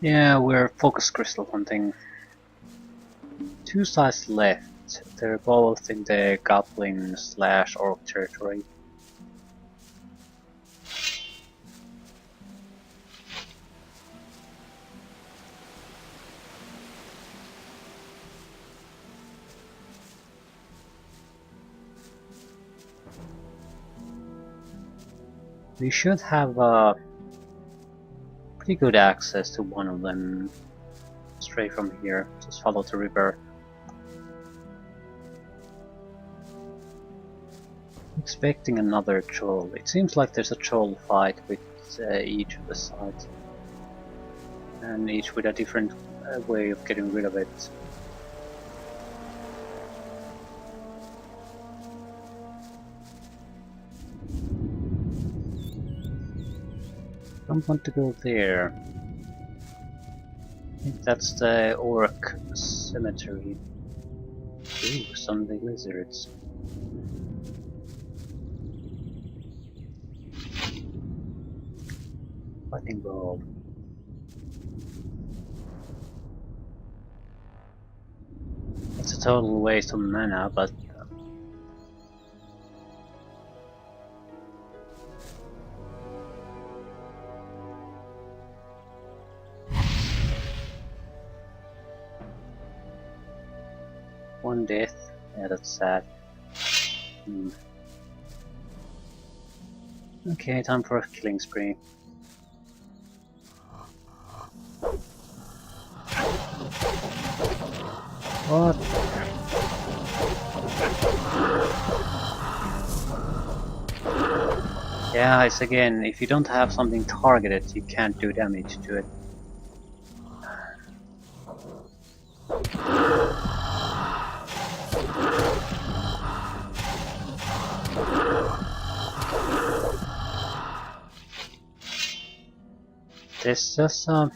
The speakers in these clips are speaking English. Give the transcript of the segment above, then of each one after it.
Yeah, we're focus crystal hunting. Two sides left. They're both in the goblin/orc territory. We should have pretty good access to one of them straight from here. Just follow the river. Expecting another troll. It seems like there's a troll fight with each of the sides, and each with a different way of getting rid of it. Don't want to go there. I think that's the orc cemetery. Ooh, some big lizards. Fighting ball. It's a total waste of mana, but one death. Yeah, that's sad. Okay, time for a killing spree. What? Yeah, it's again, if you don't have something targeted, you can't do damage to it. There's just a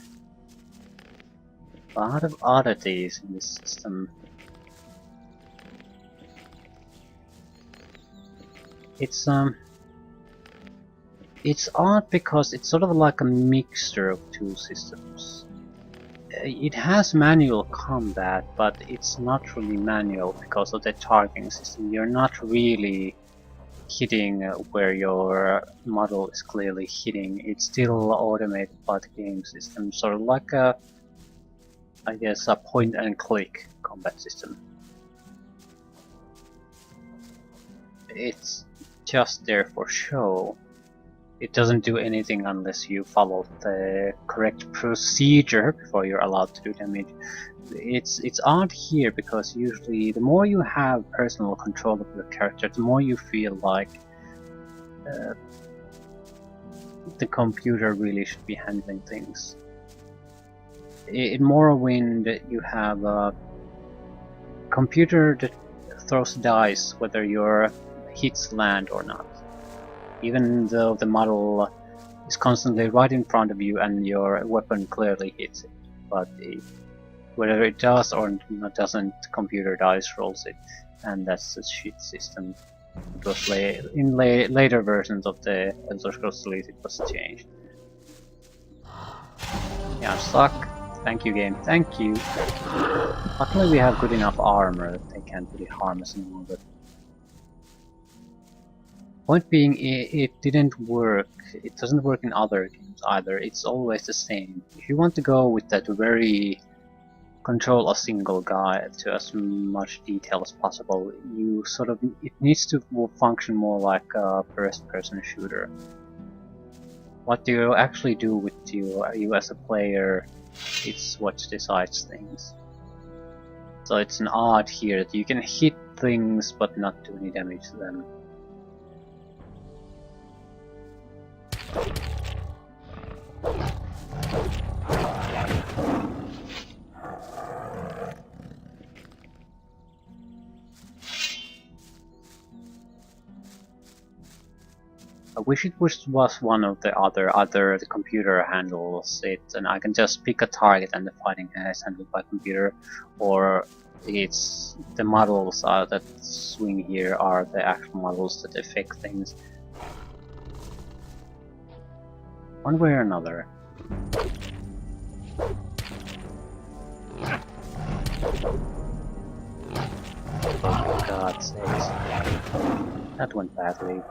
lot of oddities in this system. It's odd because it's sort of like a mixture of two systems. It has manual combat, but it's not really manual because of the targeting system. You're not really hitting where your model is clearly hitting. It's still automated by the game system, sort of like a, I guess, a point and click combat system. It's just there for show. It doesn't do anything unless you follow the correct procedure before you're allowed to do damage. It's odd here because usually the more you have personal control of your character, the more you feel like the computer really should be handling things. In Morrowind, you have a computer that throws dice whether your hits land or not, even though the model is constantly right in front of you and your weapon clearly hits it. But whether it does or doesn't, computer dice rolls it, and that's the shit system. It was in later versions of the Elder Scrolls Elite it was changed. Yeah, I'm stuck. Thank you, game. Thank you. Luckily we have good enough armor that they can't really harm us anymore, but point being, it didn't work. It doesn't work in other games either. It's always the same. If you want to go with that very control a single guy to as much detail as possible, you sort of, it needs to function more like a first-person shooter. What you actually do with you as a player, it's what decides things. So it's an odd here that you can hit things but not do any damage to them. I wish it was one of the other the computer handles it and I can just pick a target and the fighting is handled by computer, or it's the models that swing here are the actual models that affect things. One way or another. Oh, for God's sakes. That went badly.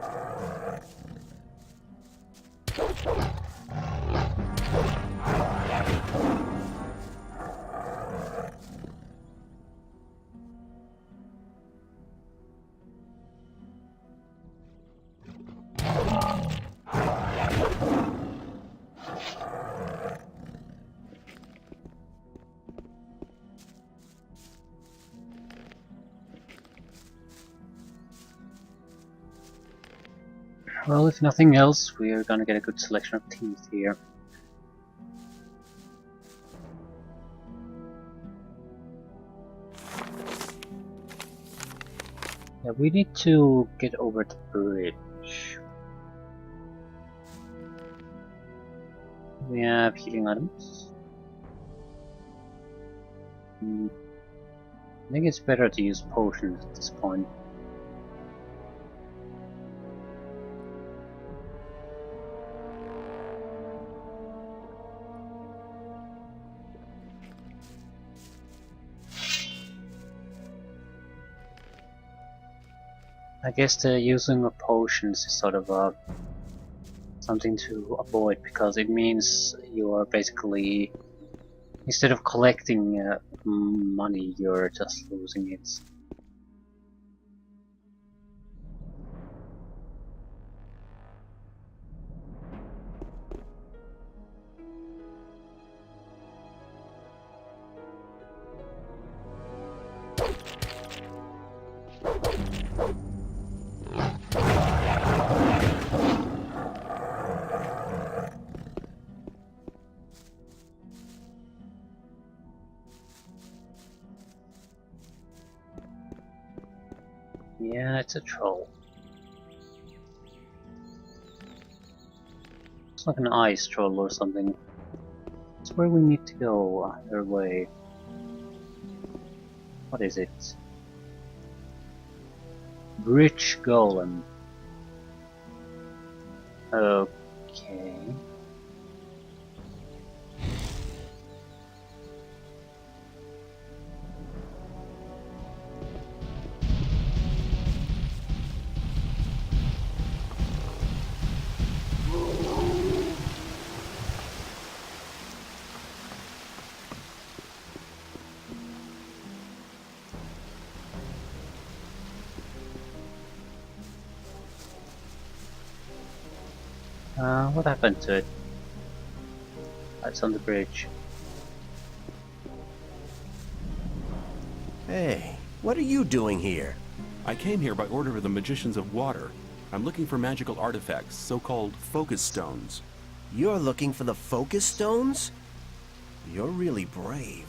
Well, if nothing else, we're gonna get a good selection of teeth here. Yeah, we need to get over the bridge. We have healing items. I think it's better to use potions at this point. I guess the using of potions is sort of something to avoid, because it means you are basically, instead of collecting money, you're just losing it. Yeah, it's a troll. It's like an ice troll or something. It's where we need to go, either way. What is it? Bridge Golem. Okay. What happened to it? It's on the bridge. Hey, what are you doing here? I came here by order of the Magicians of Water. I'm looking for magical artifacts, so-called focus stones. You're looking for the focus stones? You're really brave.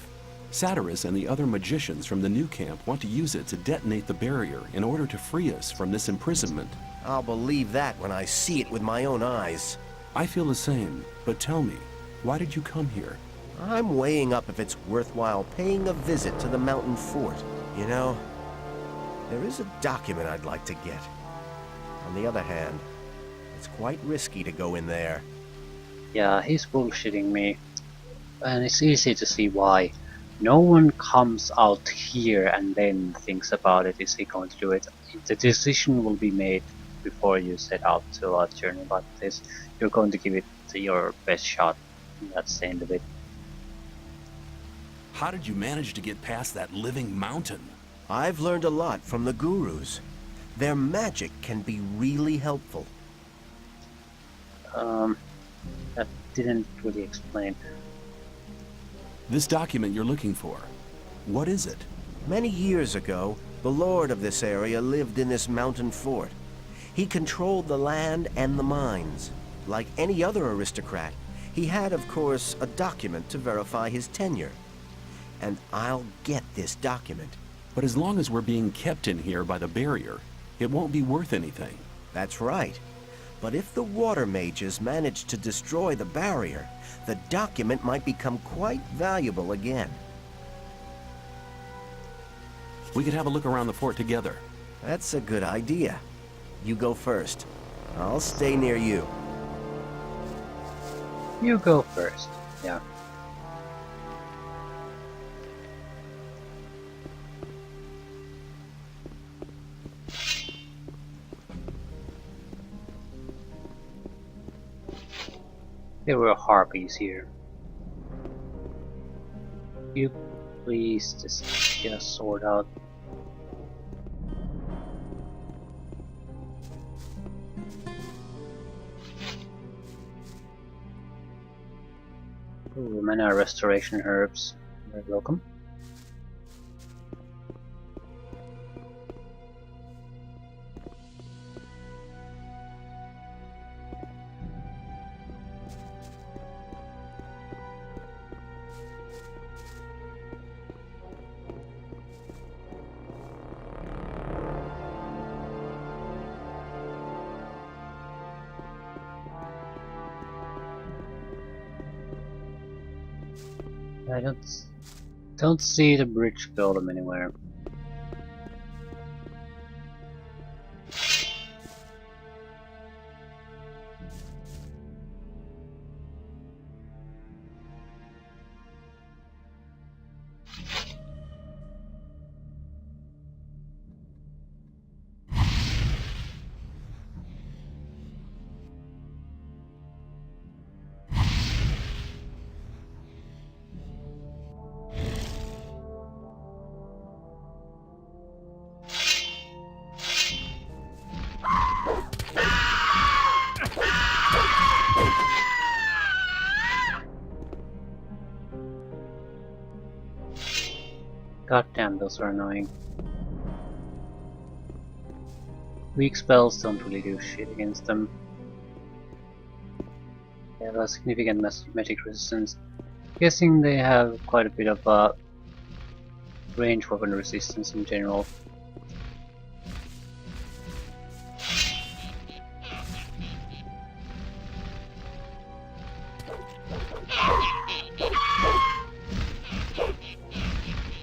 Satyrus and the other magicians from the new camp want to use it to detonate the barrier in order to free us from this imprisonment. I'll believe that when I see it with my own eyes. I feel the same, but tell me, why did you come here? I'm weighing up if it's worthwhile paying a visit to the mountain fort. You know, there is a document I'd like to get. On the other hand, it's quite risky to go in there. Yeah, he's bullshitting me. And it's easy to see why. No one comes out here and then thinks about it, is he going to do it? The decision will be made before you set out to a journey like this. You're going to give it your best shot, and that's the end of it. How did you manage to get past that living mountain? I've learned a lot from the gurus. Their magic can be really helpful. That didn't really explain. This document you're looking for, what is it? Many years ago, the lord of this area lived in this mountain fort. He controlled the land and the mines. Like any other aristocrat, he had, of course, a document to verify his tenure. And I'll get this document. But as long as we're being kept in here by the barrier, it won't be worth anything. That's right. But if the water mages manage to destroy the barrier, the document might become quite valuable again. We could have a look around the fort together. That's a good idea. You go first. I'll stay near you. You go first. Yeah. There were harpies here. You please just get a sword out. Ooh, mana restoration herbs. You're welcome. I don't see the bridge golem anywhere. God damn, those are annoying. Weak spells don't really do shit against them. They have a significant magic resistance. Guessing they have quite a bit of range weapon resistance in general.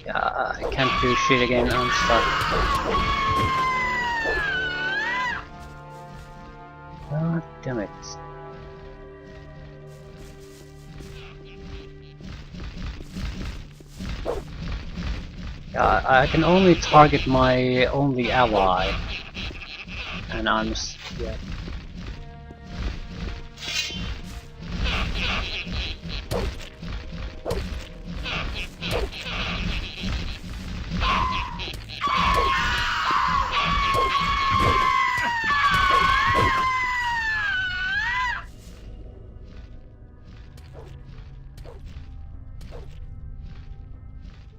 Yeah, I can't do shit again, I'm stuck. God damn it. Yeah, I can only target my only ally. And I'm yeah.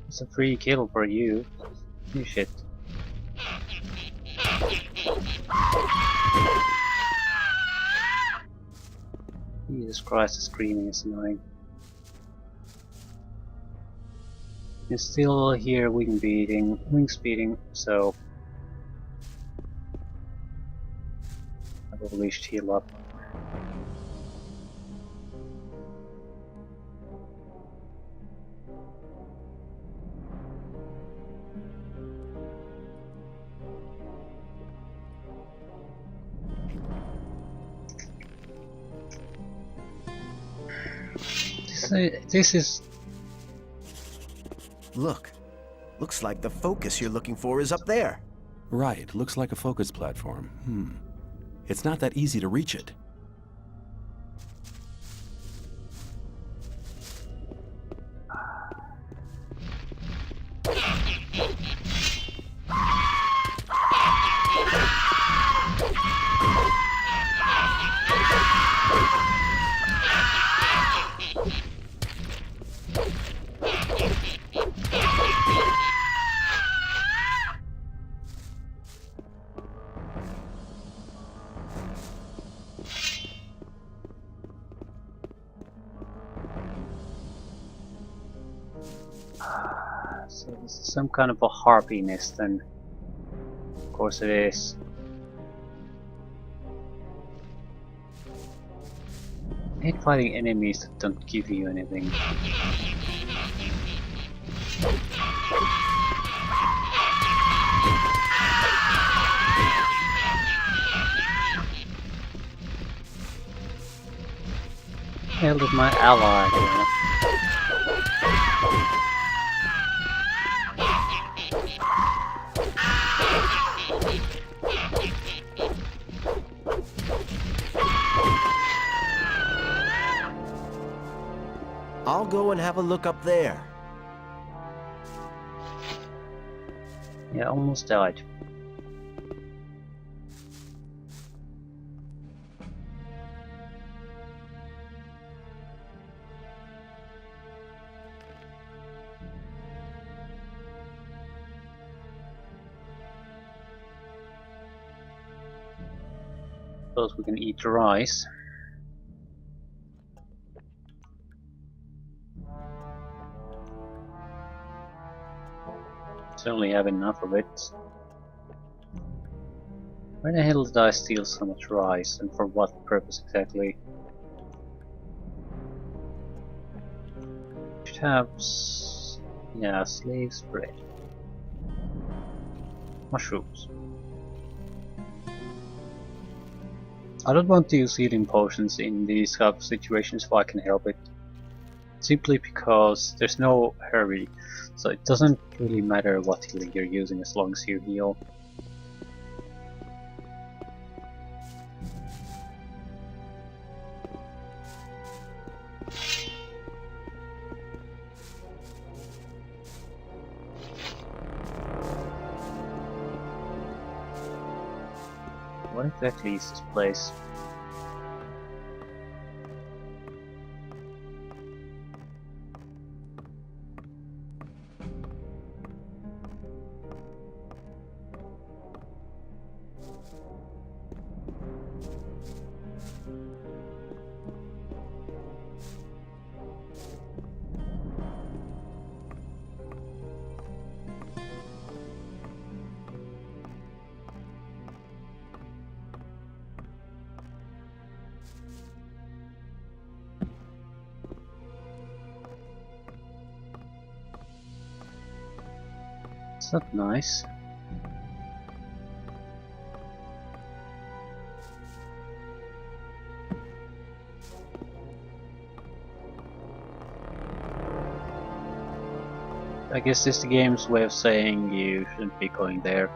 It's a free kill for you. You shit. Jesus Christ, the screaming is annoying. You still hear wing speeding, so I will at least heal up. This is... Look. Looks like the focus you're looking for is up there. Right, looks like a focus platform. It's not that easy to reach it. So this is some kind of a harpy nest then. Of course it is. I hate fighting enemies that don't give you anything. Hell did my ally here? I'll go and have a look up there. Yeah, almost died. Suppose we can eat rice. Certainly have enough of it. Where the hell did I steal so much rice, and for what purpose exactly? Should have, yeah, slaves bread. Mushrooms. I don't want to use healing potions in these kind of situations if I can help it. Simply because there's no hurry, so it doesn't really matter what healing you're using as long as you heal. What exactly is this place? It's not nice. I guess this is the game's way of saying you shouldn't be going there.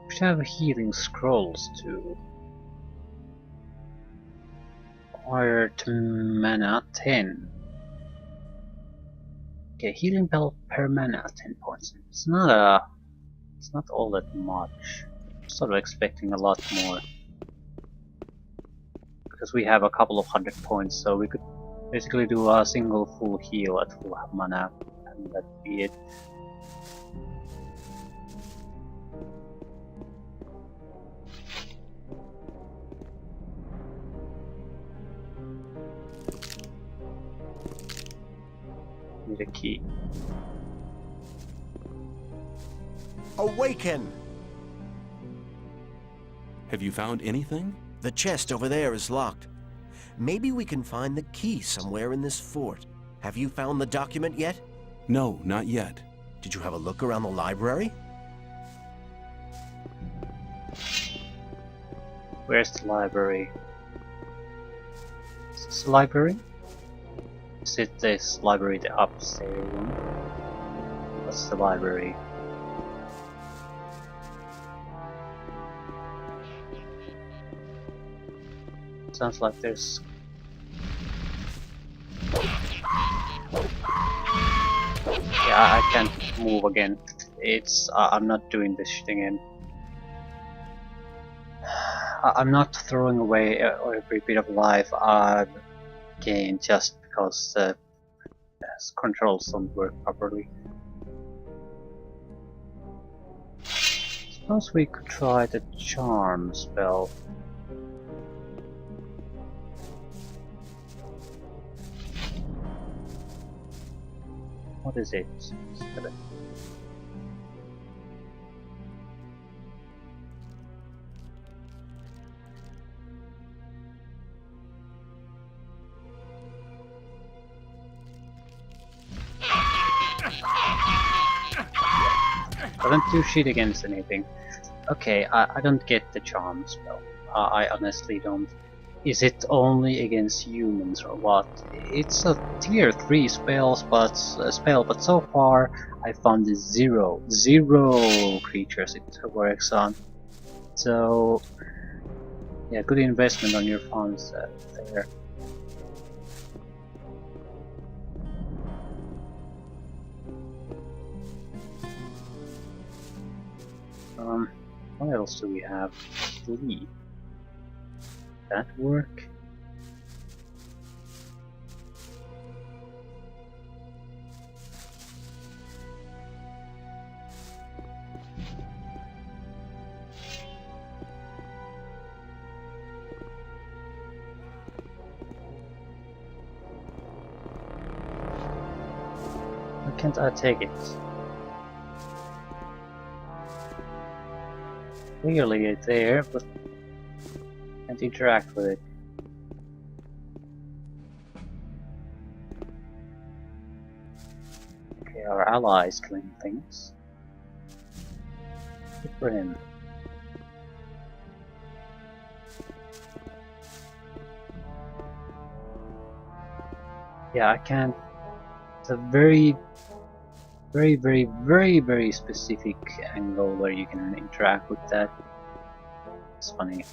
We should have healing scrolls too. Acquired mana 10. Okay, healing per mana 10 points. It's not all that much. I'm sort of expecting a lot more. Because we have a couple of 100 points, so we could basically do a single full heal at full mana, and that'd be it. Need a key. Awaken! Have you found anything? The chest over there is locked. Maybe we can find the key somewhere in this fort. Have you found the document yet? No, not yet. Did you have a look around the library? Where's the library? Is this the library? Is it this library, the upstairs room? What's the library? Sounds like there's... Yeah, I can't move again. It's... I'm not doing this shit again. I'm not throwing away every bit of life I've gained just because the controls don't work properly. Suppose we could try the charm spell. What is it? Doesn't do shit against anything. Okay, I don't get the charm spell. I honestly don't. Is it only against humans or what? It's a tier 3 but so far I found zero creatures it works on. So yeah, good investment on your funds there. What else do we have? Sleep. That work? Why can't I take it? Clearly it's there, but can't interact with it. Okay, our allies claim things. Good for him. Yeah, I can't. It's a very specific angle where you can interact with that. It's funny.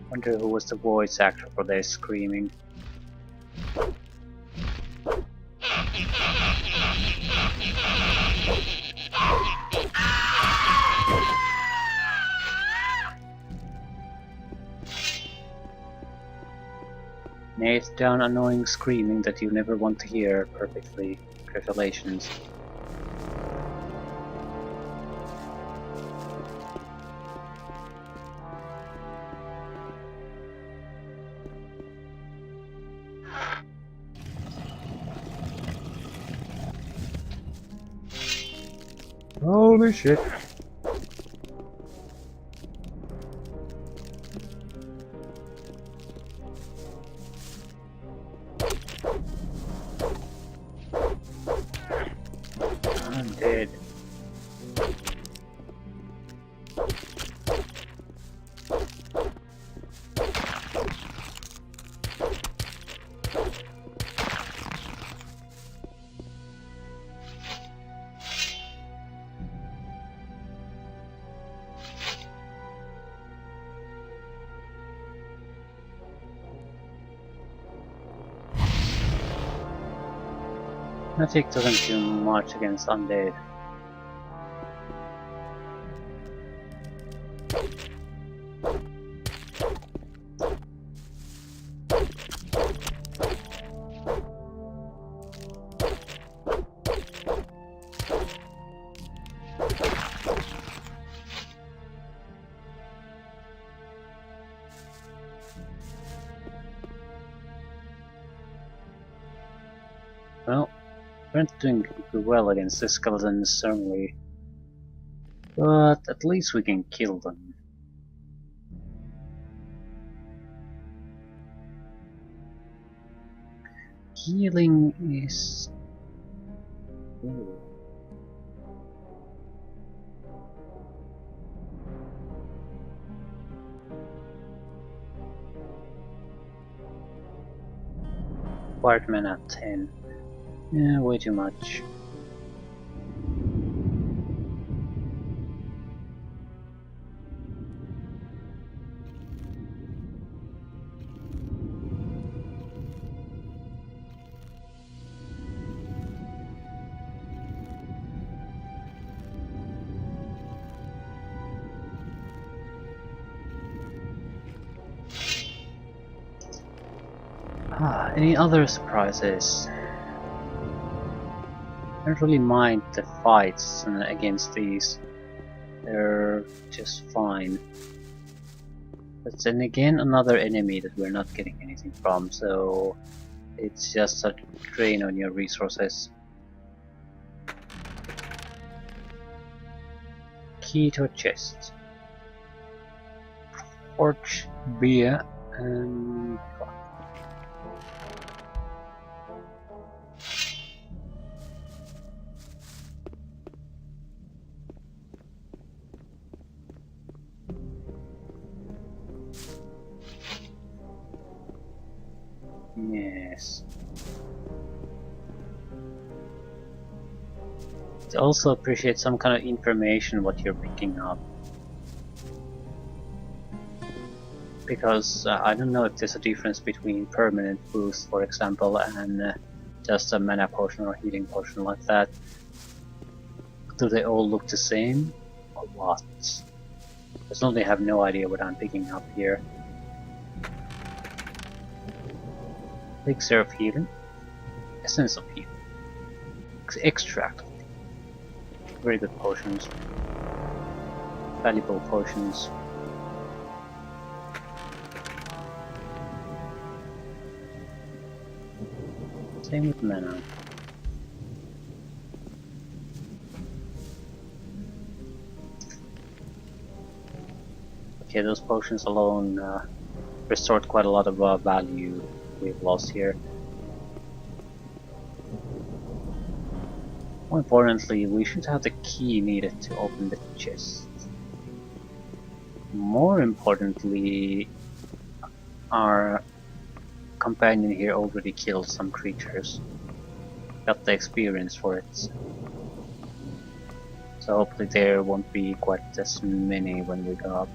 Wonder who was the voice actor for their screaming. Nailed down annoying screaming that you never want to hear perfectly. Congratulations. Holy shit. I'm dead. Magic doesn't do much against undead. Well, we're not doing well against the skeletons, certainly. But at least we can kill them. Healing is... Ooh. Required mana 10. Yeah, way too much. Any other surprises? I don't really mind the fights against these. They're just fine. But then again, another enemy that we're not getting anything from, so it's just a drain on your resources. Key to a chest. Torch, beer, and yes. It also appreciates some kind of information what you're picking up. Because I don't know if there's a difference between permanent boost, for example, and just a mana potion or healing potion like that. Do they all look the same, or what? I certainly have no idea what I'm picking up here. Elixir of healing, essence of healing, extract, very good potions, valuable potions. Same with mana. Okay, those potions alone restored quite a lot of value we've lost here. More importantly, we should have the key needed to open the chest. More importantly, our companion here already killed some creatures. Got the experience for it. So hopefully there won't be quite as many when we go up.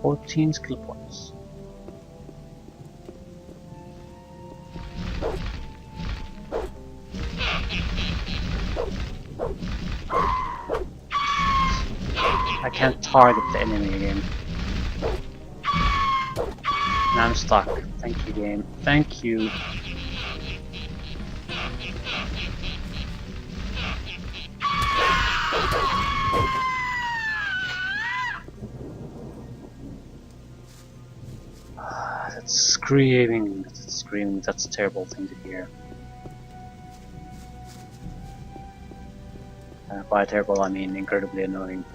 Fourteen skill points. I can't target the enemy again. And I'm stuck. Thank you, game. Thank you. That's screaming. That's screaming. That's a terrible thing to hear. By terrible, I mean incredibly annoying.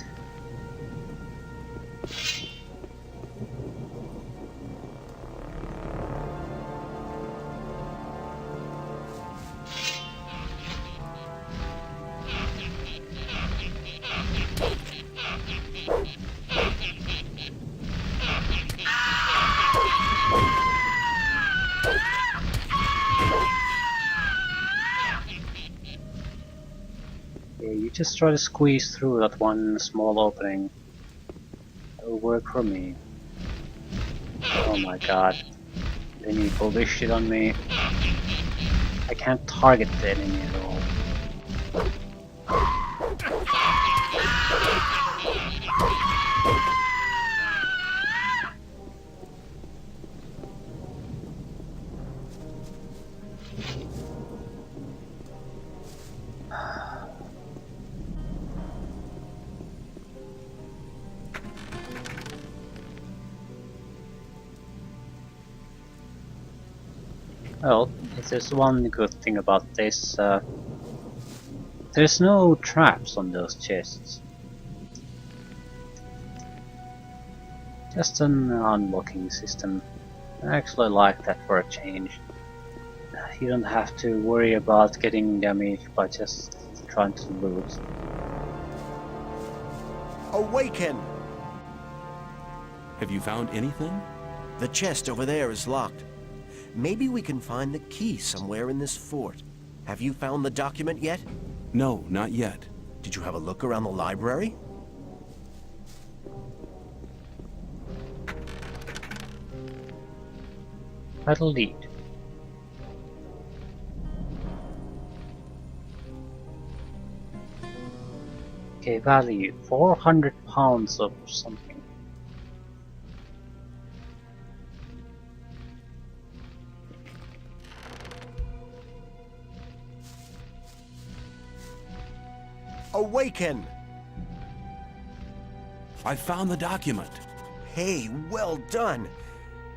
You just try to squeeze through that one small opening. It'll work for me. Oh my god. Then you pull this shit on me. I can't target the enemy at all. Well, if there's one good thing about this, there's no traps on those chests. Just an unlocking system. I actually like that for a change. You don't have to worry about getting damaged by just trying to loot. Awaken! Have you found anything? The chest over there is locked. Maybe we can find the key somewhere in this fort. Have you found the document yet? No, not yet. Did you have a look around the library? Title deed. Okay, value 400 pounds of something. Awaken! I found the document. Hey, well done!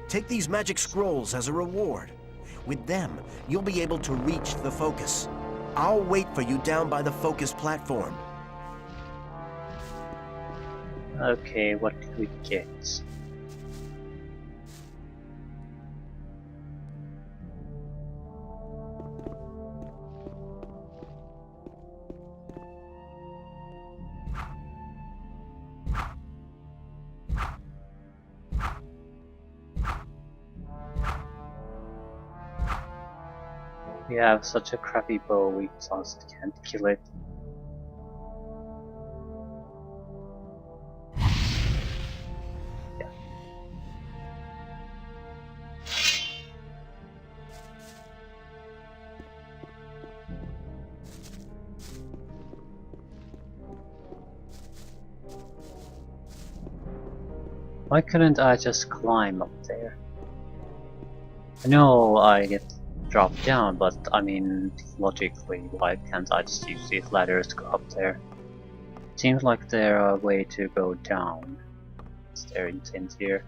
Take these magic scrolls as a reward. With them, you'll be able to reach the focus. I'll wait for you down by the focus platform. Okay, what did we get? We have such a crappy bow, we just can't kill it. Yeah. Why couldn't I just climb up there? I know I get dropped down, but I mean, logically, why can't I just use these ladders to go up there? Seems like there are a way to go down. Is there intent here?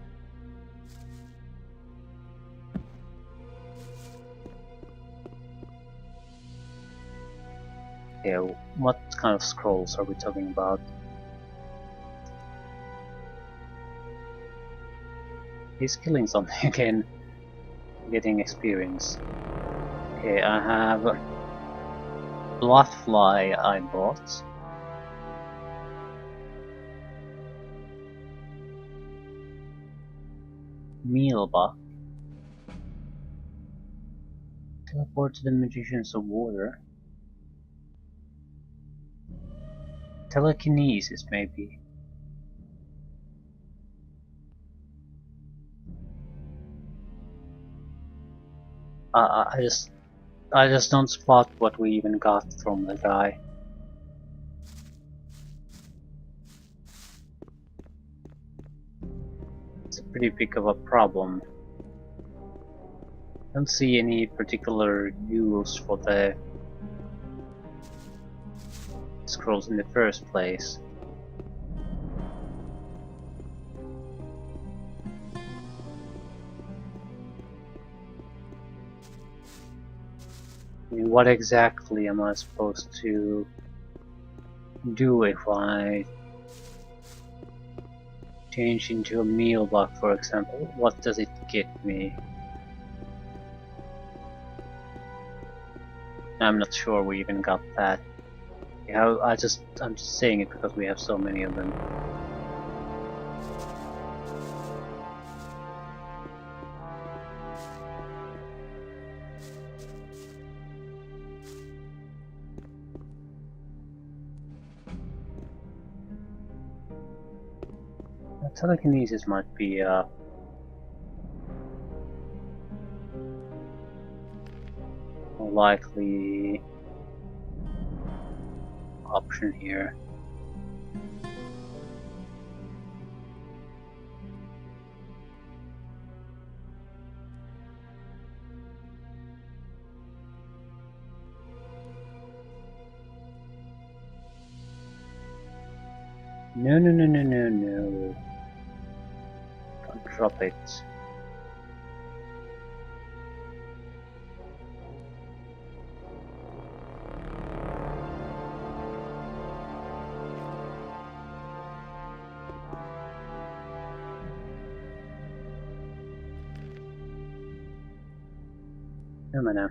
Yeah, what kind of scrolls are we talking about? He's killing something again, getting experience. Okay, I have Bloodfly I bought. Mealbuck. Teleport to the Magicians of Water. Telekinesis, maybe. I just don't spot what we even got from the guy. It's a pretty big of a problem. Don't see any particular use for the scrolls in the first place. I mean, what exactly am I supposed to do if I change into a meal block, for example? What does it get me? I'm not sure we even got that. Yeah, I'm just saying it because we have so many of them. Telekinesis might be a more likely option here. No, no, no, no, no, no. Don't drop it. No, no, no.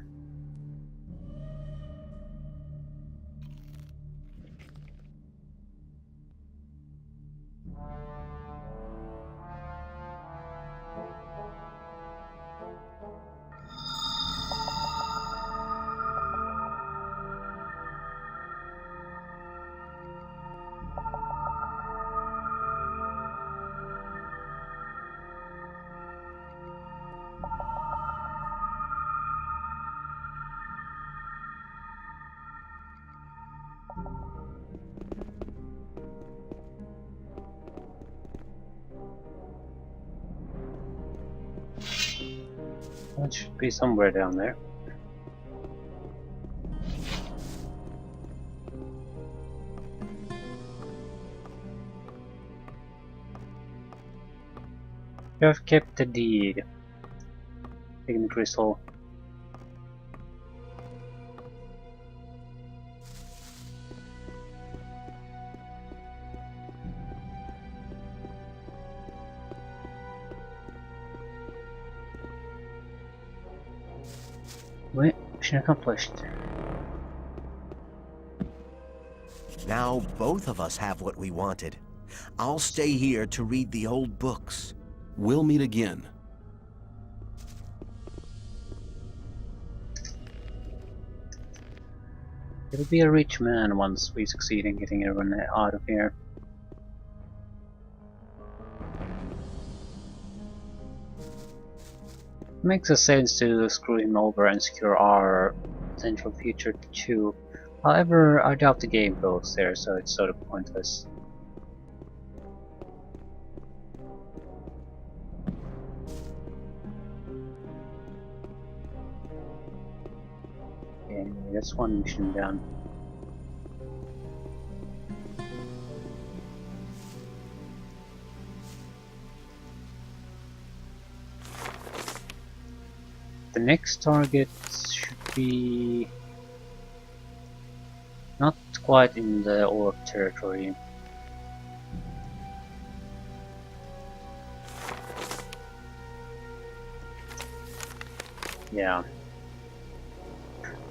It should be somewhere down there. You have kept the deed. Taking the crystal. Wait, mission accomplished. Now both of us have what we wanted. I'll stay here to read the old books. We'll meet again. He'll be a rich man once we succeed in getting everyone out of here. Makes a sense to screw him over and secure our potential future too. However, I doubt the game goes there, so it's sort of pointless. Anyway, that's one mission done. The next target should be not quite in the orc territory. Yeah.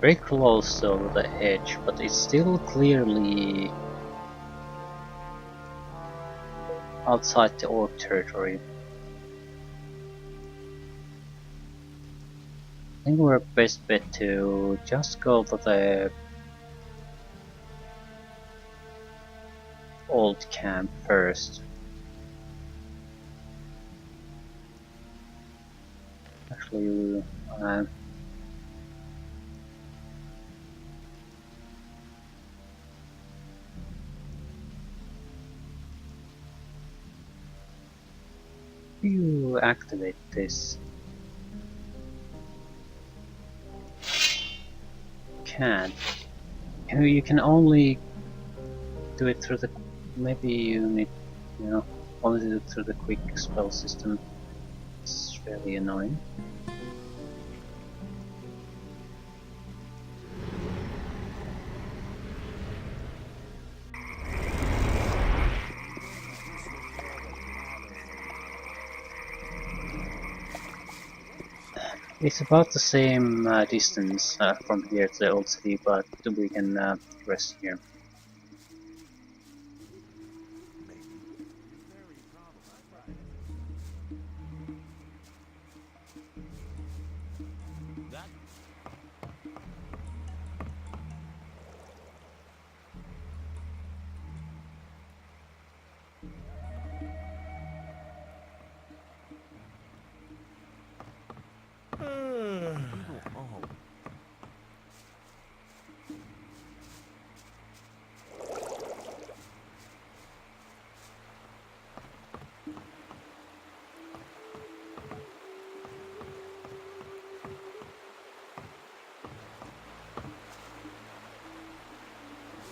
Very close though to the edge, but it's still clearly outside the orc territory. I think we're best bet to just go to the old camp first. Actually, you activate this. Can't. You can only do it through the. Maybe you need, only do it through the quick spell system. It's really annoying. It's about the same distance from here to the old city, but we can rest here.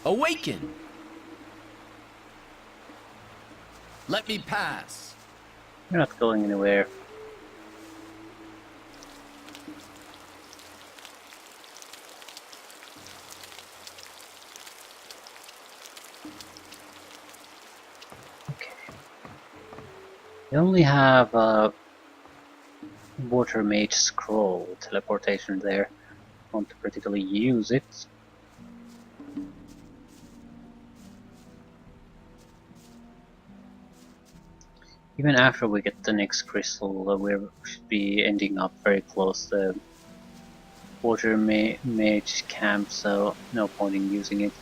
Awaken! Let me pass. You're not going anywhere. Okay. We only have a water mage scroll teleportation there. Want to particularly use it. Even after we get the next crystal, we should be ending up very close to the water mage camp, so no point in using it.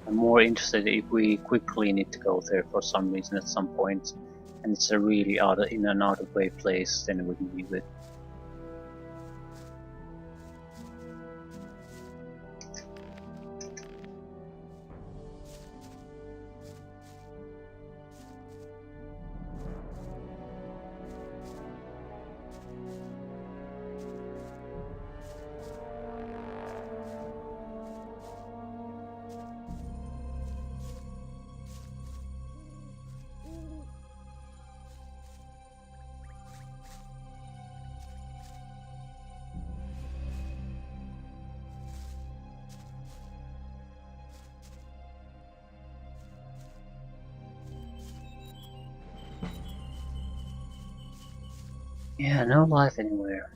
I'm more interested if we quickly need to go there for some reason at some point, and it's a really in an out of way place, then we can use it. Yeah, no life anywhere.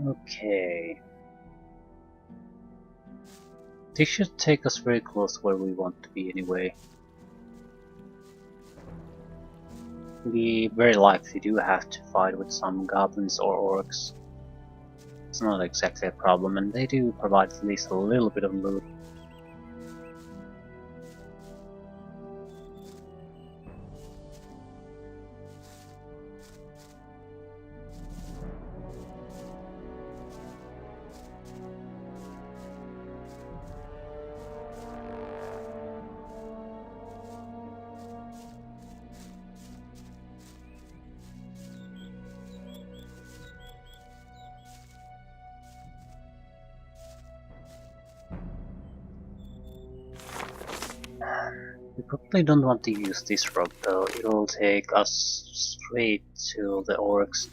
Okay. This should take us very close to where we want to be anyway. We very likely do have to fight with some goblins or orcs. It's not exactly a problem, and they do provide at least a little bit of loot. We probably don't want to use this road though, it'll take us straight to the orcs.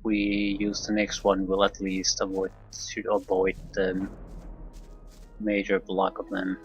We use the next one, we'll at least should avoid the major block of them.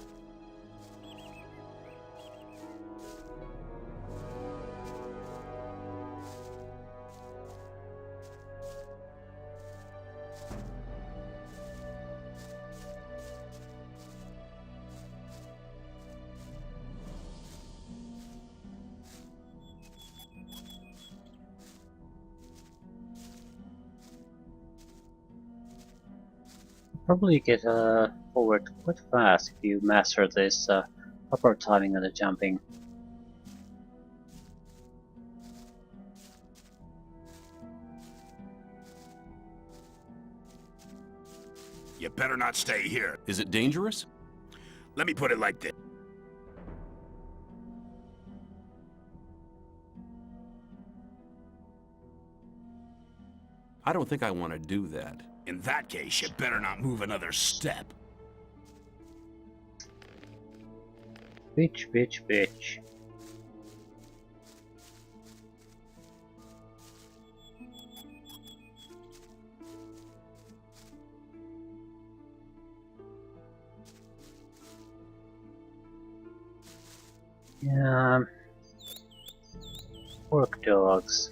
Probably get forward quite fast if you master this proper timing of the jumping. You better not stay here. Is it dangerous? Let me put it like this. I don't think I want to do that. In that case, you better not move another step. Bitch, bitch, bitch. Yeah. Orc dogs.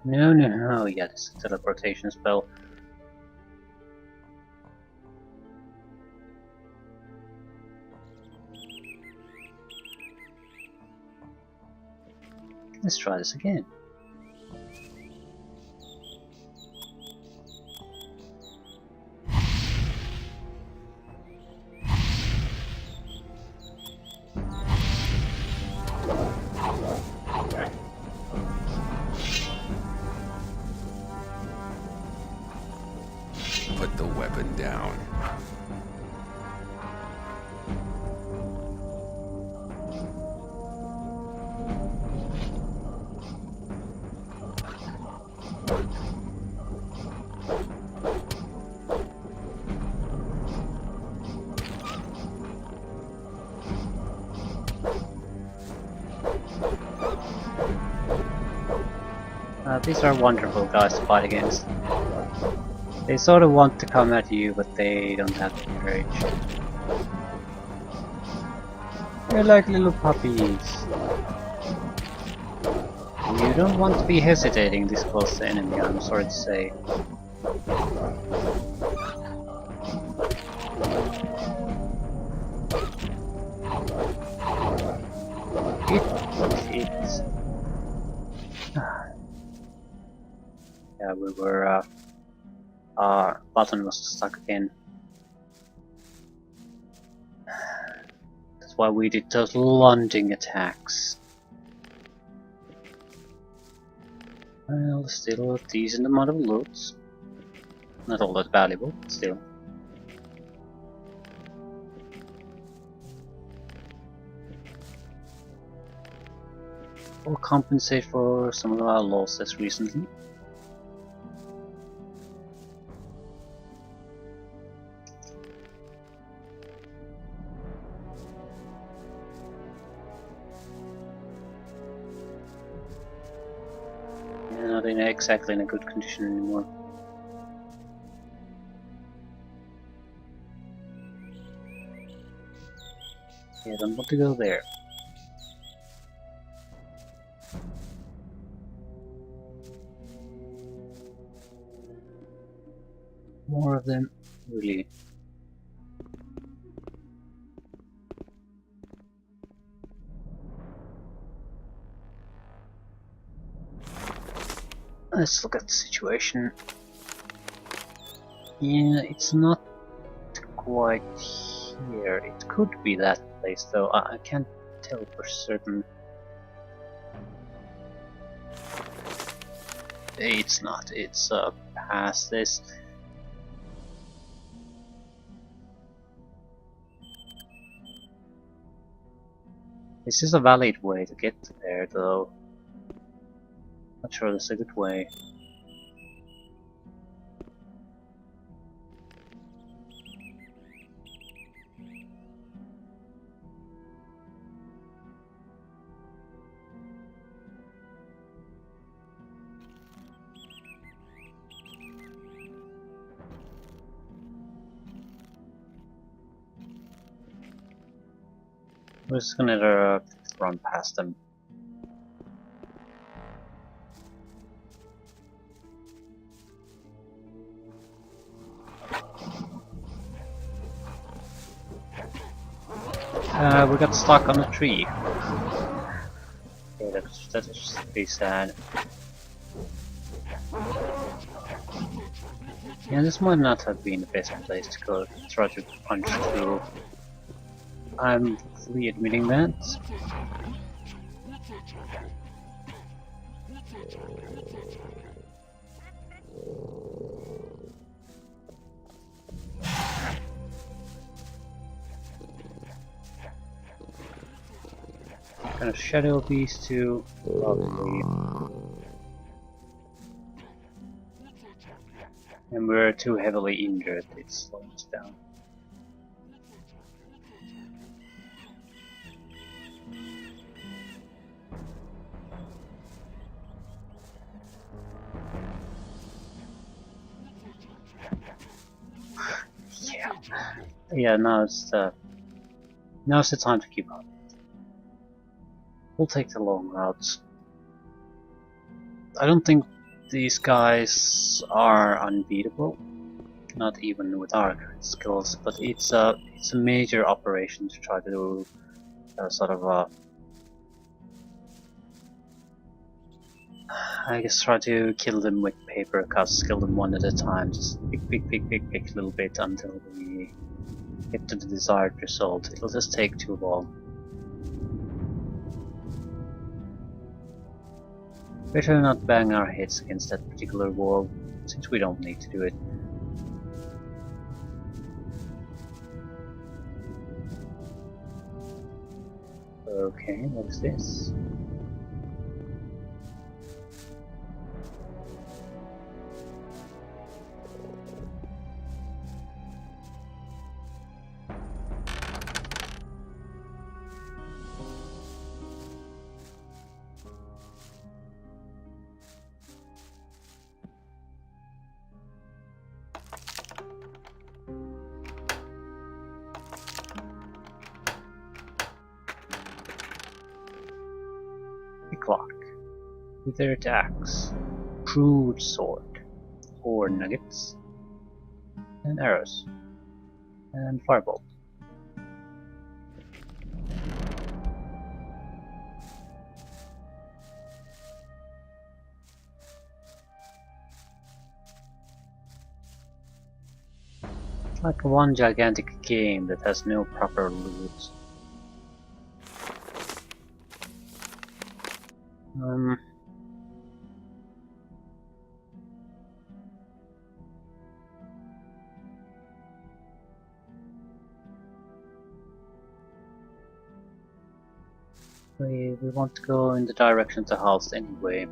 No, no, no, yeah, this is a teleportation spell. Let's try this again. Put the weapon down. These are wonderful guys to fight against. They sort of want to come at you, but they don't have the courage. They're like little puppies. You don't want to be hesitating this close to the enemy, I'm sorry to say. It's... Yeah, we were, our button was stuck again. That's why we did those lunging attacks. Well, still a decent amount of loot. Not all that valuable, but still. Will compensate for some of our losses recently. exactly in a good condition anymore. Yeah, don't want to go there. More of them, really. Let's look at the situation. Yeah, it's not quite here. It could be that place though. I can't tell for certain. It's not. It's past this. This is a valid way to get there though. Not sure this is a good way. We're just gonna run past them. We got stuck on a tree. Okay, that is pretty sad. Yeah, this might not have been the best place to go to try to punch through. I'm fully admitting that. Kind of shadow these two, probably. And we're too heavily injured, it slows us down. Yeah, now's the time to keep up. We'll take the long routes. I don't think these guys are unbeatable, not even with our current skills, but it's a major operation to try to do sort of a, I guess try to kill them with paper cuts, kill them one at a time, just pick a little bit until we get to the desired result. It'll just take too long. Better not bang our heads against that particular wall, since we don't need to do it. Okay, what's this? Clock. With their attacks, crude sword, ore nuggets, and arrows, and firebolt. It's like one gigantic game that has no proper loot. We want to go in the direction of the house anyway.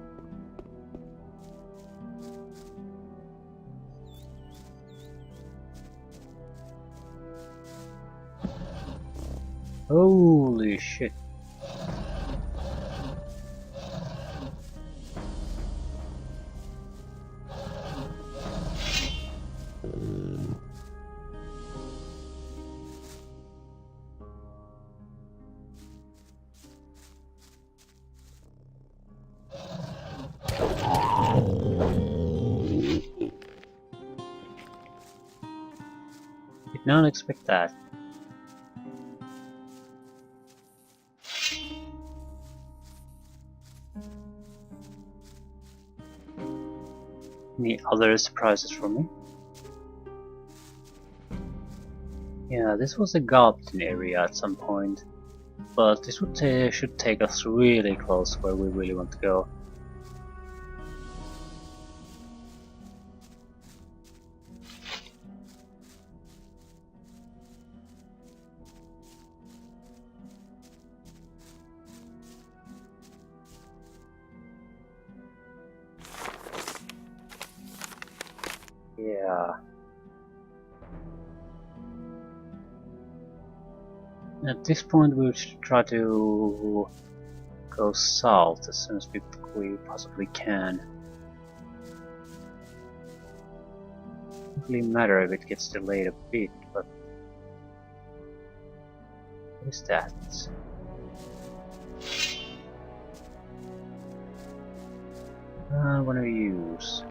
Holy shit. Did not expect that. Any other surprises for me? Yeah, this was a goblin area at some point, but this would should take us really close where we really want to go. Yeah. At this point we should try to go south as soon as we possibly can. Doesn't really matter if it gets delayed a bit, but what is that? What do we use?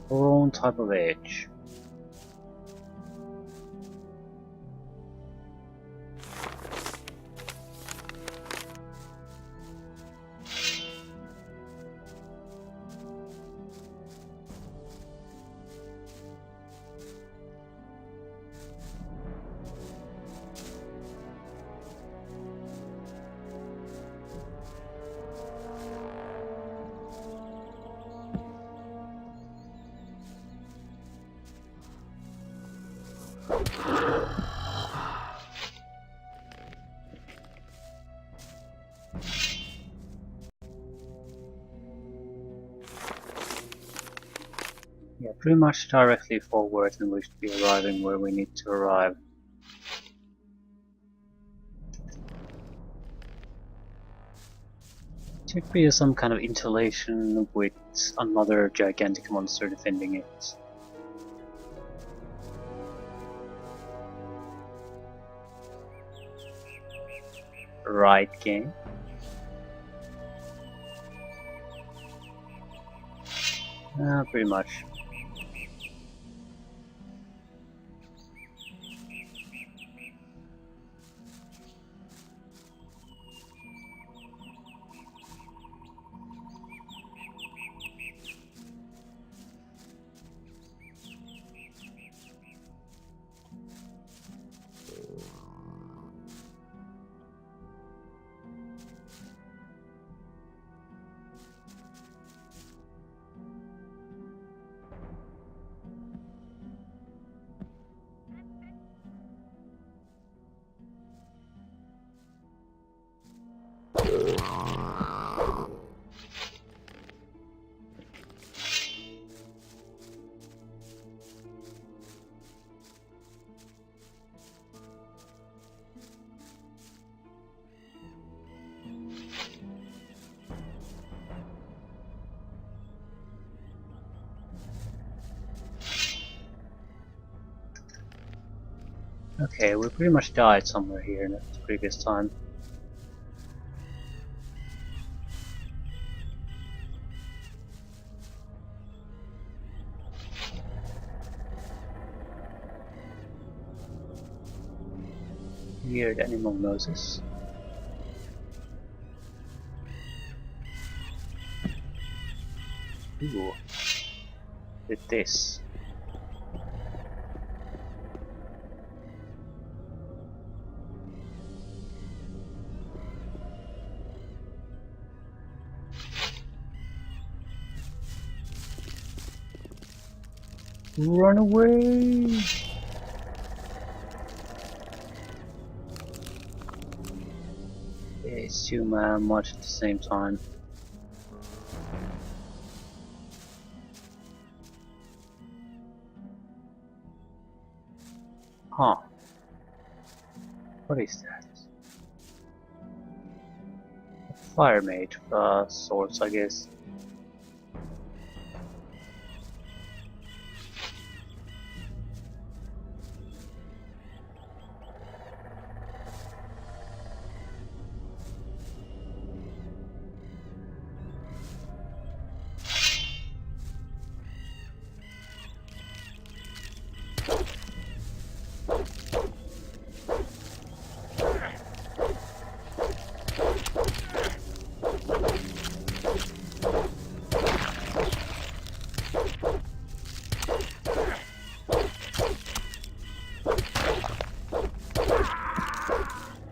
Wrong type of edge. Yeah, pretty much directly forward, and we should be arriving where we need to arrive. Should be some kind of interlation with another gigantic monster defending it. Right, game? Pretty much. Okay, we pretty much died somewhere here in the previous time. Weird animal noses. Ooh. With this. Run away! It's too much at the same time. Huh. What is that? A fire mage of sorts, I guess.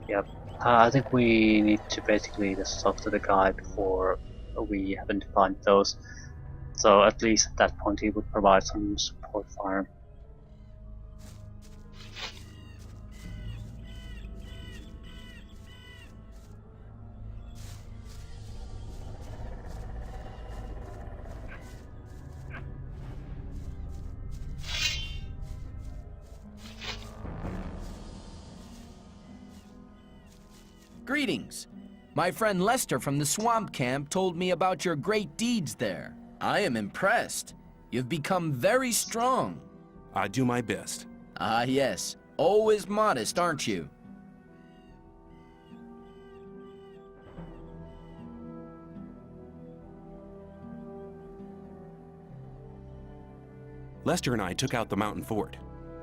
Yep. I think we need to basically just talk to the guy before we happen to find those. So at least at that point he would provide some support fire. Greetings. My friend Lester from the swamp camp told me about your great deeds there. I am impressed. You've become very strong. I do my best. Ah, yes. Always modest, aren't you? Lester and I took out the mountain fort.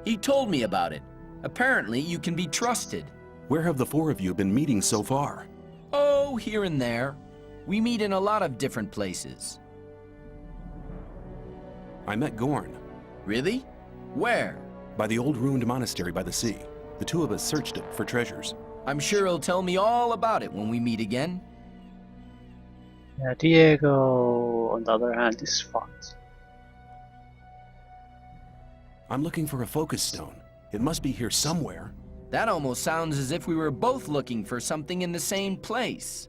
He told me about it. Apparently, you can be trusted. Where have the four of you been meeting so far? Oh, here and there. We meet in a lot of different places. I met Gorn Really? Where? by the old ruined monastery by the sea. The two of us searched it for treasures. I'm sure he'll tell me all about it when we meet again. Yeah, Diego, on the other hand, is fucked. I'm looking for a focus stone. It must be here somewhere. That almost sounds as if we were both looking for something in the same place.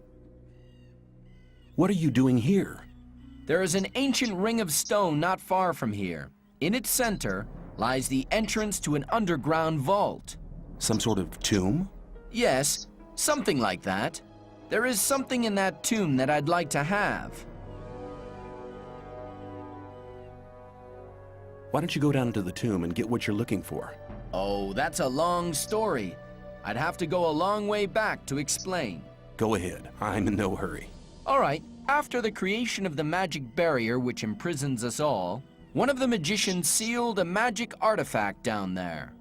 What are you doing here? There is an ancient ring of stone not far from here. In its center lies the entrance to an underground vault. Some sort of tomb? Yes, something like that. There is something in that tomb that I'd like to have. Why don't you go down into the tomb and get what you're looking for? Oh, that's a long story. I'd have to go a long way back to explain. Go ahead. I'm in no hurry. All right, after the creation of the magic barrier which imprisons us all, one of the magicians sealed a magic artifact down there.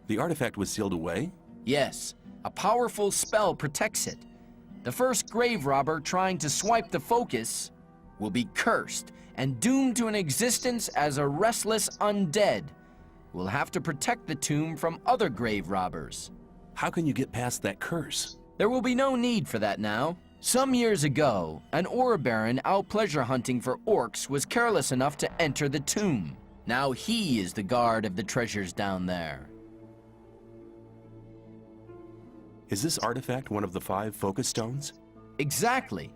The artifact was sealed away? Yes, a powerful spell protects it. The first grave robber trying to swipe the focus will be cursed and doomed to an existence as a restless undead. We'll have to protect the tomb from other grave robbers. How can you get past that curse? There will be no need for that now. Some years ago, an ore baron out pleasure hunting for orcs was careless enough to enter the tomb. Now he is the guard of the treasures down there. Is this artifact one of the 5 focus stones? Exactly.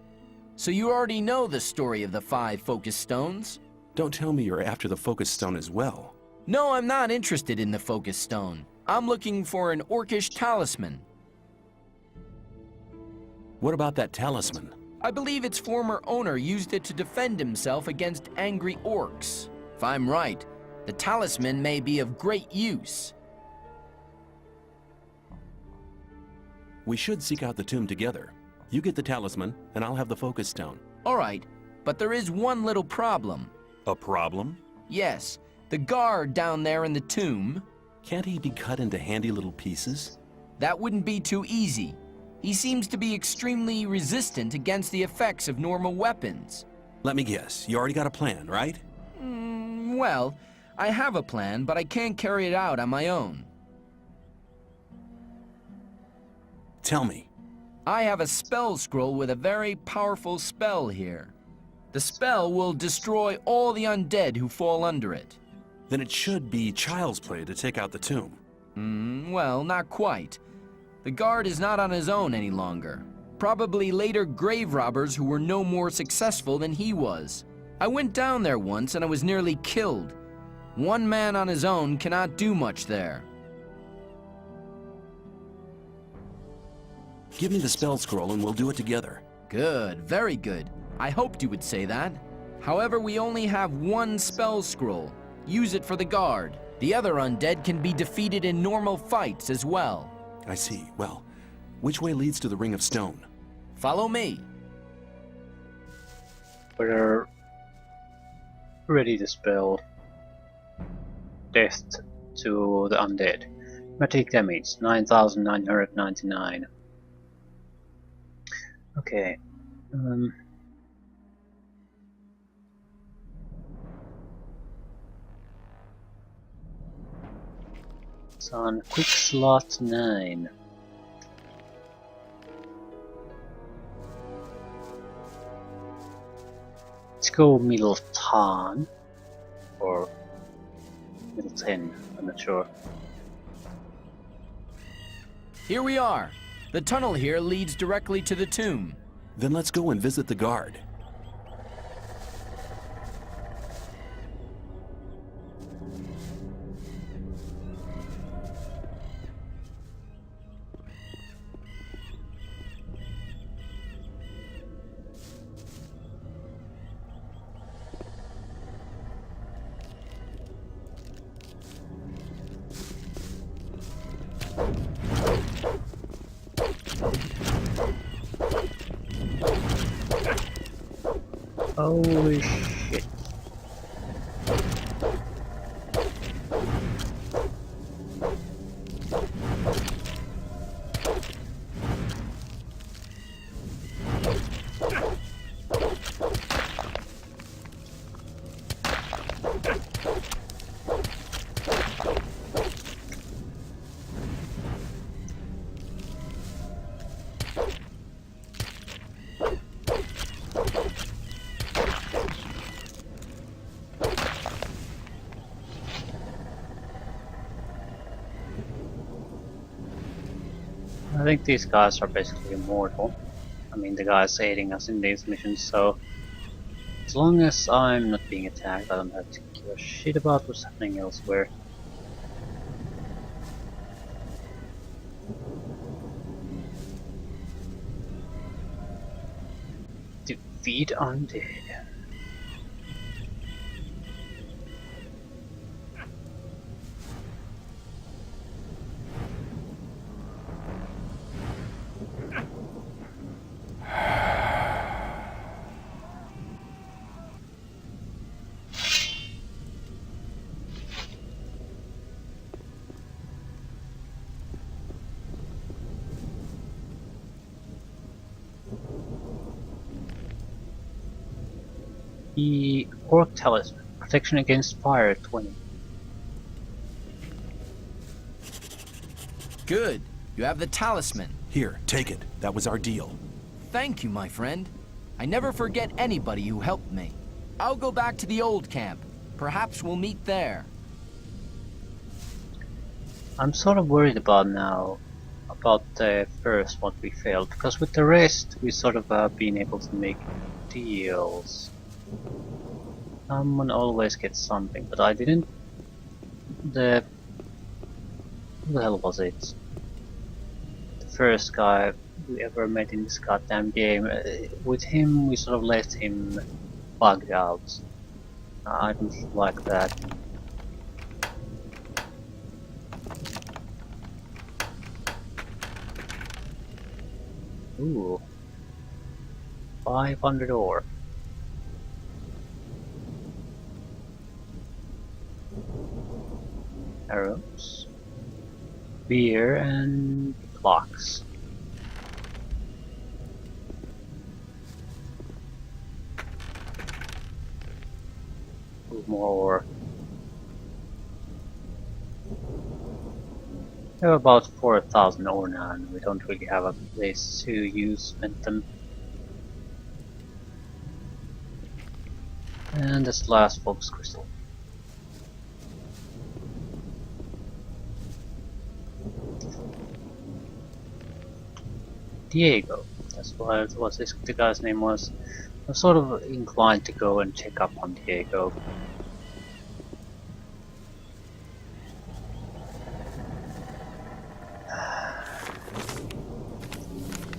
So you already know the story of the 5 focus stones? Don't tell me you're after the focus stone as well. No, I'm not interested in the focus stone. I'm looking for an orcish talisman. What about that talisman? I believe its former owner used it to defend himself against angry orcs. If I'm right, the talisman may be of great use. We should seek out the tomb together. You get the talisman, and I'll have the focus stone. All right, but there is one little problem. A problem? Yes, the guard down there in the tomb. Can't he be cut into handy little pieces? That wouldn't be too easy. He seems to be extremely resistant against the effects of normal weapons. Let me guess, you already got a plan, right? Well, I have a plan, but I can't carry it out on my own. Tell me. I have a spell scroll with a very powerful spell here. The spell will destroy all the undead who fall under it. Then it should be child's play to take out the tomb. Well, not quite. The guard is not on his own any longer. Probably later grave robbers who were no more successful than he was. I went down there once and I was nearly killed. One man on his own cannot do much there. Give me the spell scroll and we'll do it together. Good, very good. I hoped you would say that. However, we only have one spell scroll. Use it for the guard. The other undead can be defeated in normal fights as well. I see. Well, which way leads to the Ring of Stone? Follow me. We're ready to spell death to the undead. Magic damage 9,999. Okay. It's on quick slot 9. Let's go Middleton or Middleton, I'm not sure. Here we are. The tunnel here leads directly to the tomb. Then let's go and visit the guard. Holy shit. I think these guys are basically immortal. I mean, the guys aiding us in these missions, so as long as I'm not being attacked, I don't have to give a shit about what's happening elsewhere. Defeat undead. The Orc Talisman. Protection against fire 20. Good. You have the talisman. Here, take it. That was our deal. Thank you, my friend. I never forget anybody who helped me. I'll go back to the old camp. Perhaps we'll meet there. I'm sort of worried about now about the first one we failed, because with the rest we sort of been able to make deals. Someone always gets something, but I didn't. Who the hell was it? The first guy we ever met in this goddamn game. With him, we sort of left him bugged out. I didn't like that. Ooh. 500 ore. Arrows, beer, and clocks. More. We have about 4,000 ore now, and we don't really have a place to use them. And this last focus crystal. Diego. That's what the guy's name was. I'm sort of inclined to go and check up on Diego.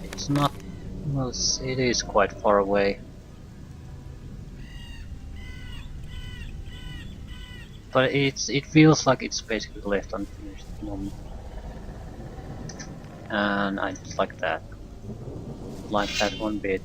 It's not... well, it is quite far away. But it feels like it's basically left unfinished at the moment. And I just like that. Like that one bit.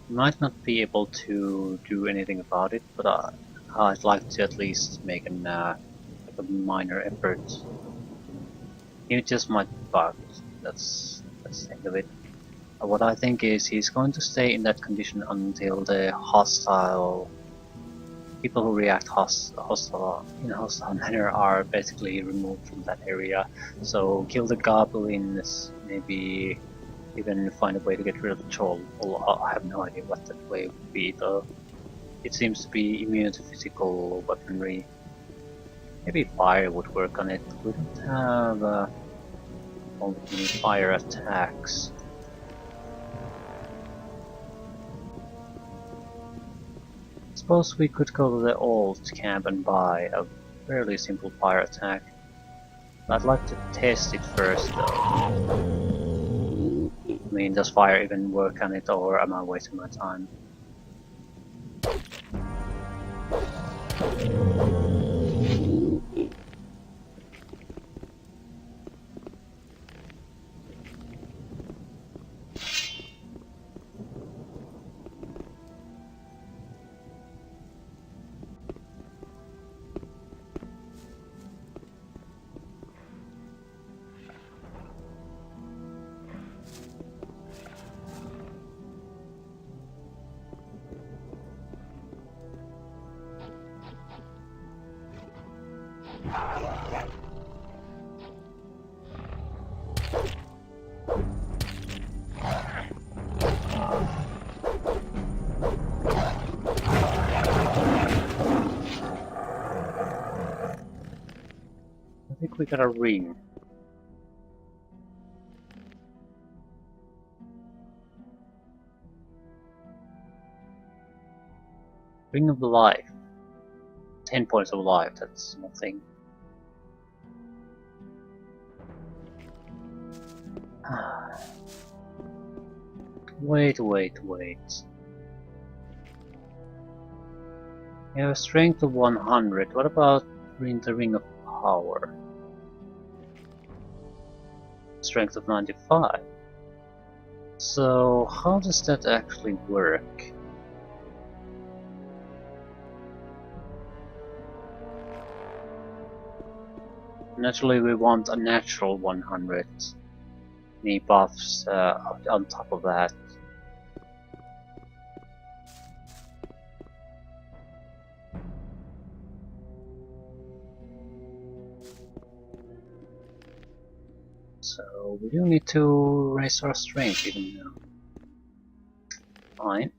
Might not be able to do anything about it, but I'd like to at least make like a minor effort. It just might be bugged. That's the end of it. What I think is he's going to stay in that condition until the hostile people who react in a hostile manner are basically removed from that area. So kill the goblins, maybe even find a way to get rid of the troll. Well, I have no idea what that way would be though. It seems to be immune to physical weaponry. Maybe fire would work on it. We don't have only fire attacks. Suppose we could go to the old camp and buy a fairly simple fire attack. I'd like to test it first though. I mean, does fire even work on it, or am I wasting my time? I think we got a ring. Ring of life. 10 points of life, that's nothing. Wait. You have a strength of 100. What about the ring of power? Strength of 95. So how does that actually work? Naturally we want a natural 100. Any buffs on top of that. So we do need to raise our strength even now. Fine.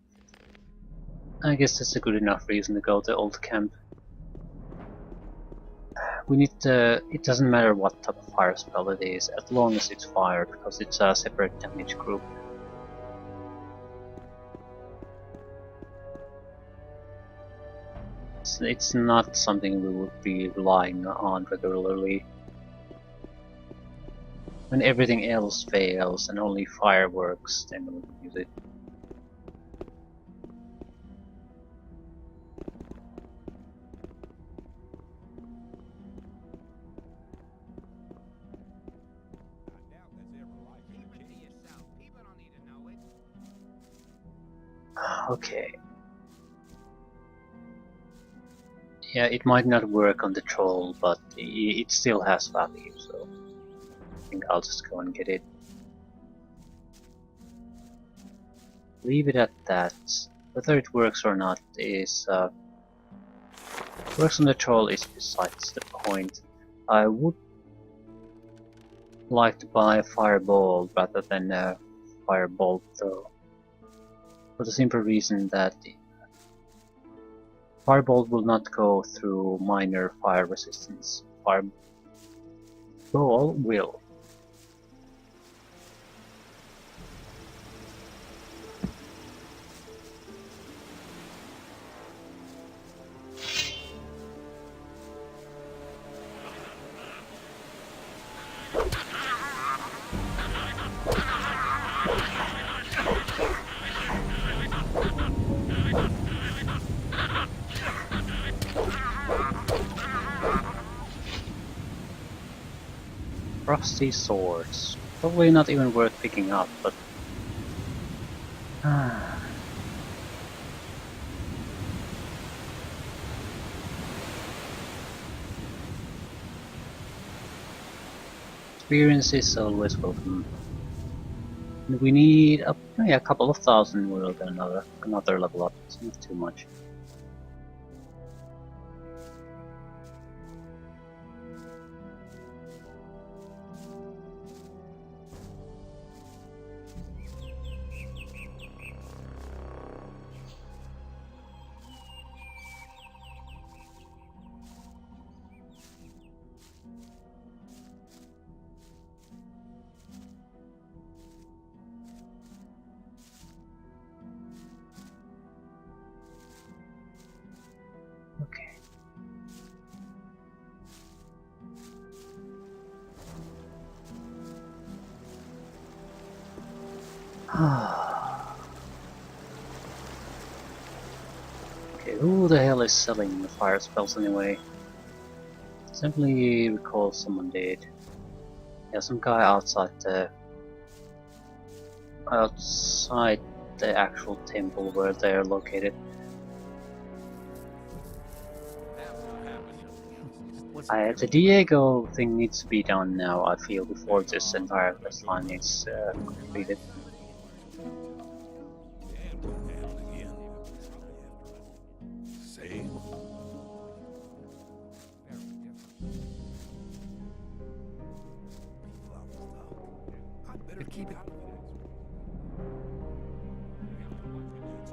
I guess that's a good enough reason to go to old camp. We need to, it doesn't matter what type of fire spell it is, as long as it's fire, because it's a separate damage group. It's not something we would be relying on regularly. When everything else fails and only fire works, then we'll use it. Okay. Yeah, it might not work on the troll, but it still has value, so I think I'll just go and get it. Leave it at that. Whether it works or not is works on the troll is besides the point. I would like to buy a fireball rather than a firebolt though. For the simple reason that Firebolt will not go through minor fire resistance. Fireball will. Frosty swords. Probably not even worth picking up, but... Experience is always welcome. And we need a couple of thousand, we'll get another level up. It's not too much. Okay. Okay, who the hell is selling the fire spells anyway? Simply recall someone did. Yeah, some guy outside the actual temple where they're located. The Diego thing needs to be done now, I feel, before this entire quest line is completed.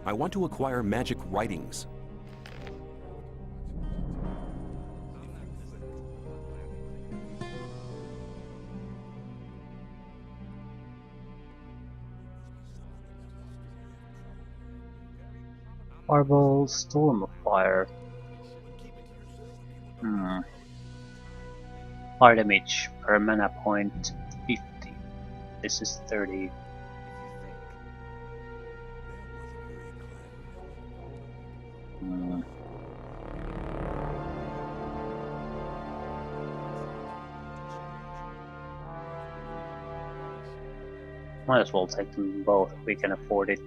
I want to acquire magic writings. Fireball, Storm of Fire. Fire damage per mana point 50. This is 30. Might as well take them both if we can afford it.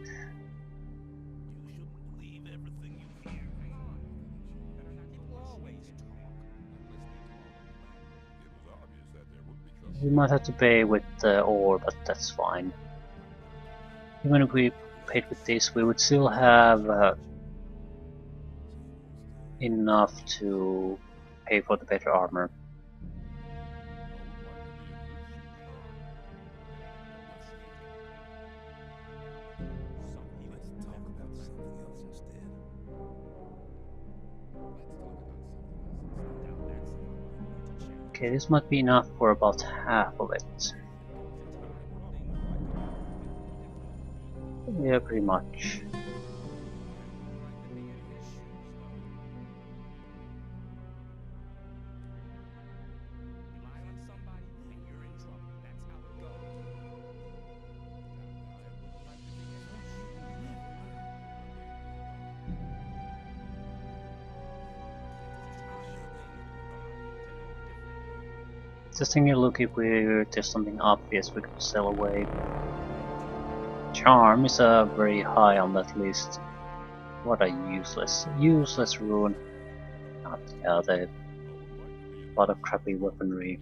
We might have to pay with the ore, but that's fine. Even if we paid with this, we would still have enough to pay for the better armor. Okay, this might be enough for about half of it. Yeah, pretty much. Just taking a look if there's something obvious we could sell away. Charm is very high on that list. What a useless rune. Yeah, a lot of crappy weaponry.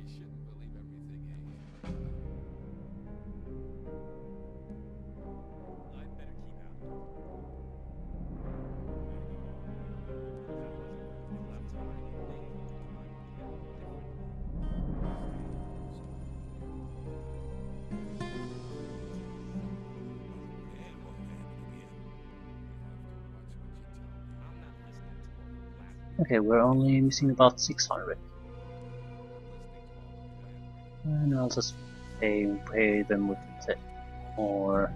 Okay, we're only missing about 600. And I'll just pay them with it. Or...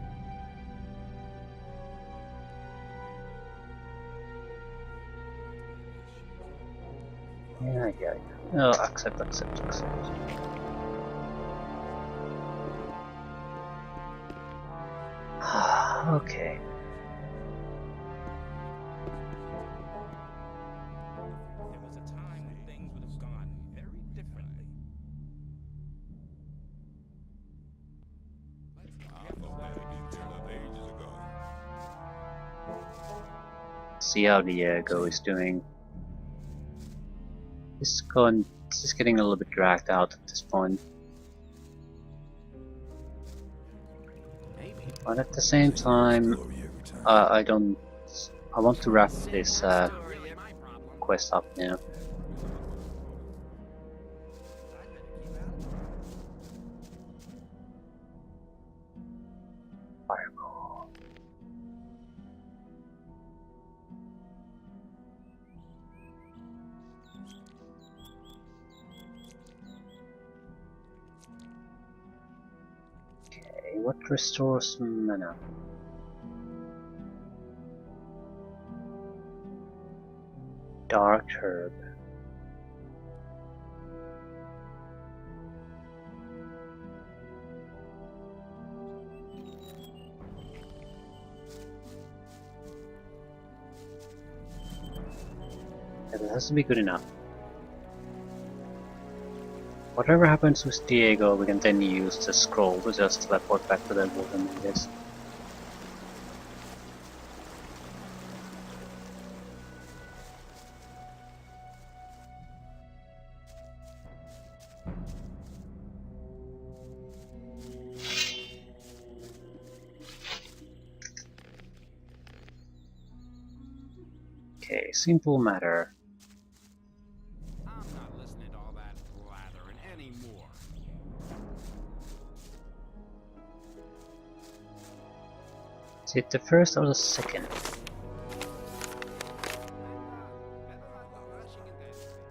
Yeah. Oh, accept. Okay. There was a time when things would have gone very differently. See how Diego is doing. This is getting a little bit dragged out at this point. But at the same time, I want to wrap this quest up now. Fireball. Okay, what restores mana? Dark herb. That has to be good enough. Whatever happens with Diego, we can then use the scroll to just teleport back to the wilderness. Okay, simple matter. I'm not listening to all that blathering anymore. Is it the first or the second?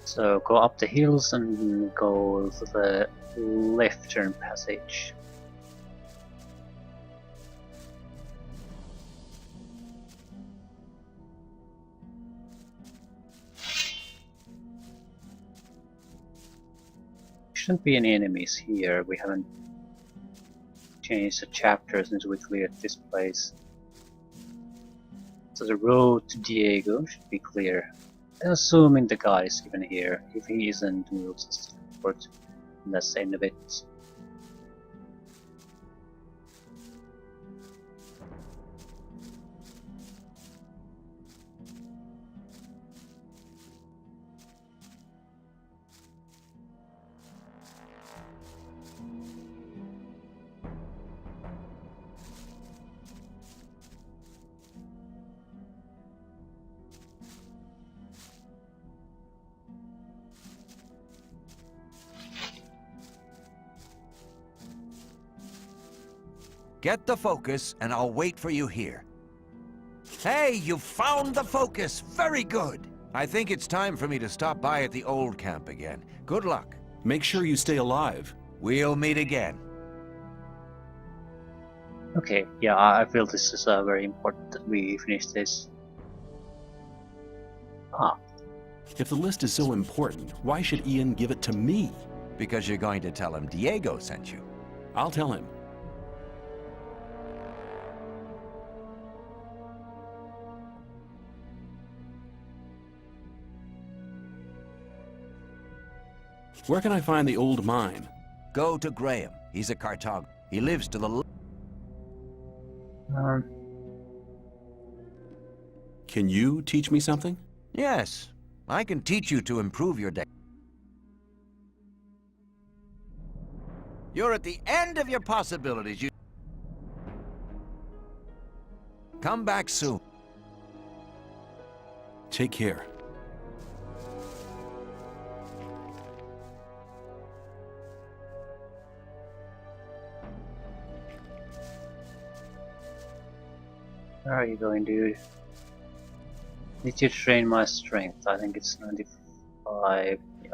So go up the hills and go to the left turn passage. Shouldn't be any enemies here. We haven't changed the chapter since we cleared this place. So the road to Diego should be clear. Assuming the guy is even here. If he isn't, we'll just report. And that's the end of it. Get the focus, and I'll wait for you here. Hey, you found the focus! Very good! I think it's time for me to stop by at the old camp again. Good luck. Make sure you stay alive. We'll meet again. Okay, yeah, I feel this is very important that we finish this. Ah, If the list is so important, why should Ian give it to me? Because you're going to tell him Diego sent you. I'll tell him. Where can I find the old mine? Go to Graham. He's a cartographer. He lives to the... Can you teach me something? Yes, I can teach you to improve your day. You're at the end of your possibilities. You come back soon. Take care. where are you going, dude? Need to train my strength. I think it's 95. Yeah.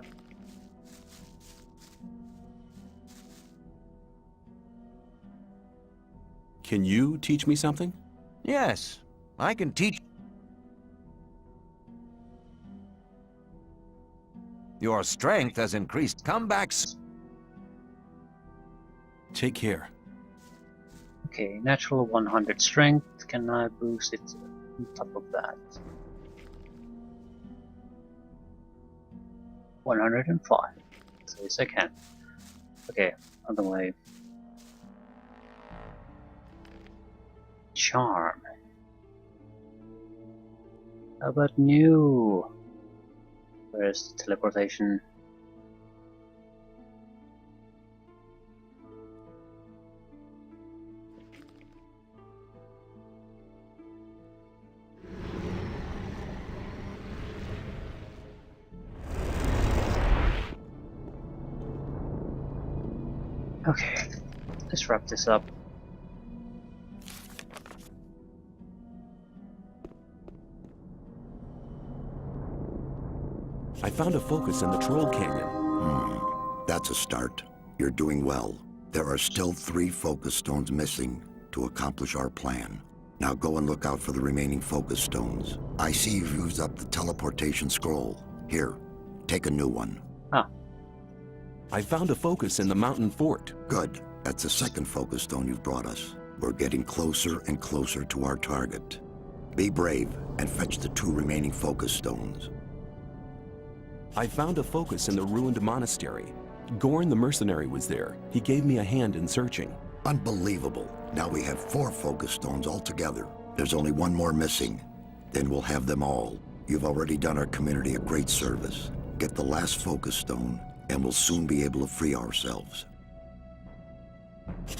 Can you teach me something? Yes, I can teach. Your strength has increased. Come back. Take care. Okay, natural 100 strength. Can I boost it on top of that? 105. So yes, I can. Okay, other way. Charm. How about new? Where's the teleportation? Okay, let's wrap this up. I found a focus in the Troll Canyon. That's a start. You're doing well. There are still 3 focus stones missing to accomplish our plan. Now go and look out for the remaining focus stones. I see you've used up the teleportation scroll. Here, take a new one. Ah, I found a focus in the mountain fort. Good. That's the second focus stone you've brought us. We're getting closer and closer to our target. Be brave and fetch the 2 remaining focus stones. I found a focus in the ruined monastery. Gorn the mercenary was there. He gave me a hand in searching. Unbelievable. Now we have 4 focus stones altogether. There's only 1 more missing. Then we'll have them all. You've already done our community a great service. Get the last focus stone, and we'll soon be able to free ourselves.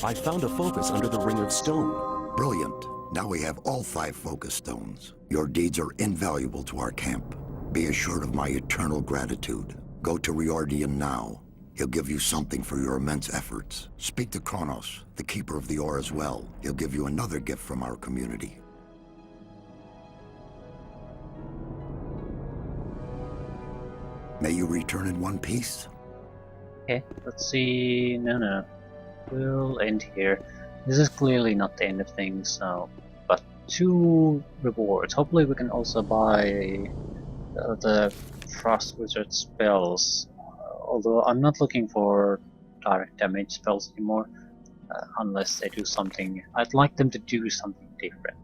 I found a focus under the Ring of Stone. Brilliant. Now we have all 5 focus stones. Your deeds are invaluable to our camp. Be assured of my eternal gratitude. Go to Riordian now. He'll give you something for your immense efforts. Speak to Kronos, the Keeper of the Ore as well. He'll give you another gift from our community. May you return in one piece. okay, let's see. No. We'll end here. This is clearly not the end of things, so. But 2 rewards. Hopefully, we can also buy the Frost Wizard spells. Although I'm not looking for direct damage spells anymore, unless they do something. I'd like them to do something different.